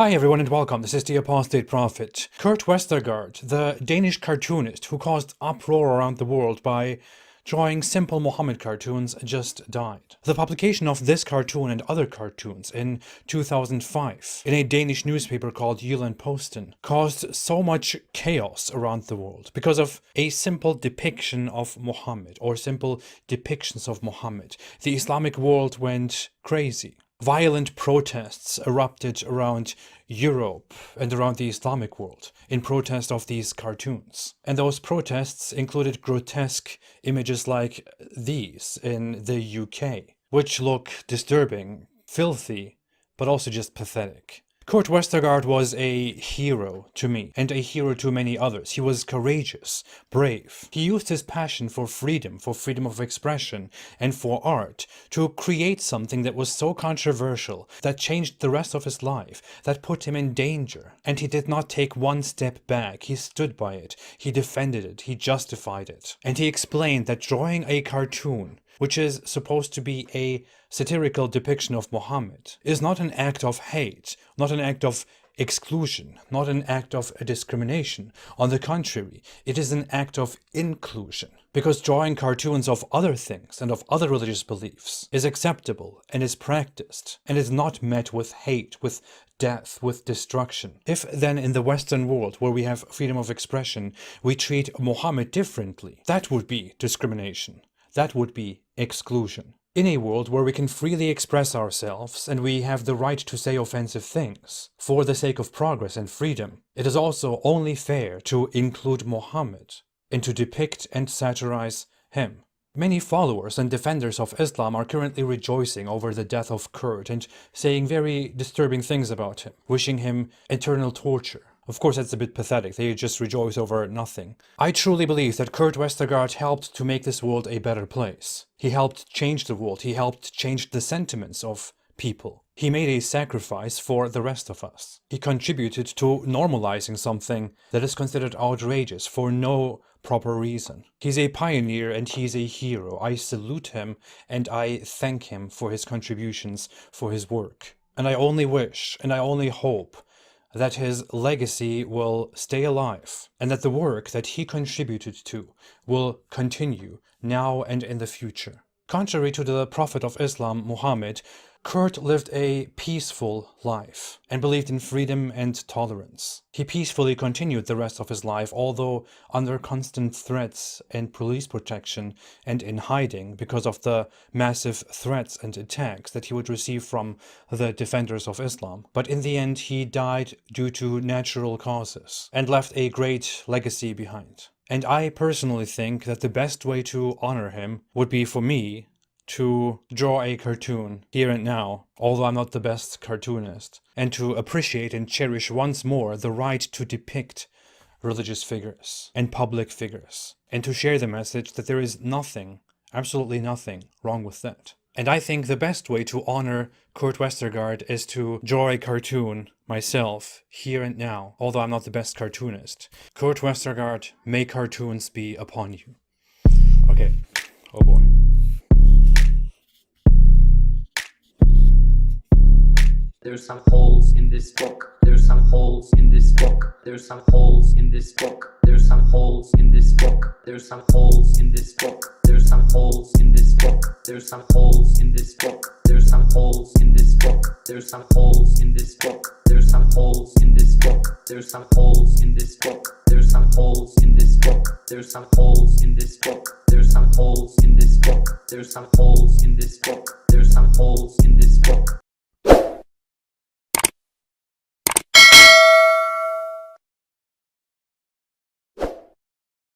Hi everyone and welcome, this is the Apostate Prophet. Kurt Westergaard, the Danish cartoonist who caused uproar around the world by drawing simple Muhammad cartoons, just died. The publication of this cartoon and other cartoons in 2005 in a Danish newspaper called Jylland-Posten caused so much chaos around the world because of a simple depiction of Muhammad or simple depictions of Muhammad. The Islamic world went crazy. Violent protests erupted around Europe and around the Islamic world in protest of these cartoons. And those protests included grotesque images like these in the UK, which look disturbing, filthy, but also just pathetic. Kurt Westergard was a hero to me, and a hero to many others. He was courageous, brave. He used his passion for freedom of expression, and for art to create something that was so controversial, that changed the rest of his life, that put him in danger. And he did not take one step back. He stood by it. He defended it. He justified it. And he explained that drawing a cartoon, which is supposed to be a satirical depiction of Muhammad, is not an act of hate, not an act of exclusion, not an act of discrimination. On the contrary, it is an act of inclusion. Because drawing cartoons of other things and of other religious beliefs is acceptable and is practiced and is not met with hate, with death, with destruction. If then in the Western world, where we have freedom of expression, we treat Muhammad differently, that would be discrimination. That would be exclusion. In a world where we can freely express ourselves and we have the right to say offensive things for the sake of progress and freedom, it is also only fair to include Muhammad and to depict and satirize him. Many followers and defenders of Islam are currently rejoicing over the death of Kurt and saying very disturbing things about him, wishing him eternal torture. Of course, that's a bit pathetic. They just rejoice over nothing. I truly believe that Kurt Westergaard helped to make this world a better place. He helped change the world. He helped change the sentiments of people. He made a sacrifice for the rest of us. He contributed to normalizing something that is considered outrageous for no proper reason. He's a pioneer and he's a hero. I salute him and I thank him for his contributions, for his work. And I only wish and I only hope that his legacy will stay alive, and that the work that he contributed to will continue now and in the future. Contrary to the Prophet of Islam, Muhammad, Kurt lived a peaceful life and believed in freedom and tolerance. He peacefully continued the rest of his life, although under constant threats and police protection and in hiding because of the massive threats and attacks that he would receive from the defenders of Islam. But in the end, he died due to natural causes and left a great legacy behind. And I personally think that the best way to honor him would be for me to draw a cartoon here and now, although I'm not the best cartoonist, and to appreciate and cherish once more the right to depict religious figures and public figures, and to share the message that there is nothing, absolutely nothing, wrong with that. And I think the best way to honor Kurt Westergaard is to draw a cartoon myself, here and now, although I'm not the best cartoonist. Kurt Westergaard, may cartoons be upon you. Okay, oh boy. There's some holes in this book. There's some holes in this book. There's some holes in this book. There's some holes in this book. There's some holes in this book. There's some holes in this book. There's some holes in this book. There's some holes in this book. There's some holes in this book. There's some holes in this book. There's some holes in this book. There's some holes in this book. There's some holes in this book. There's some holes in this book. There's some holes in this book. There's some holes in this book.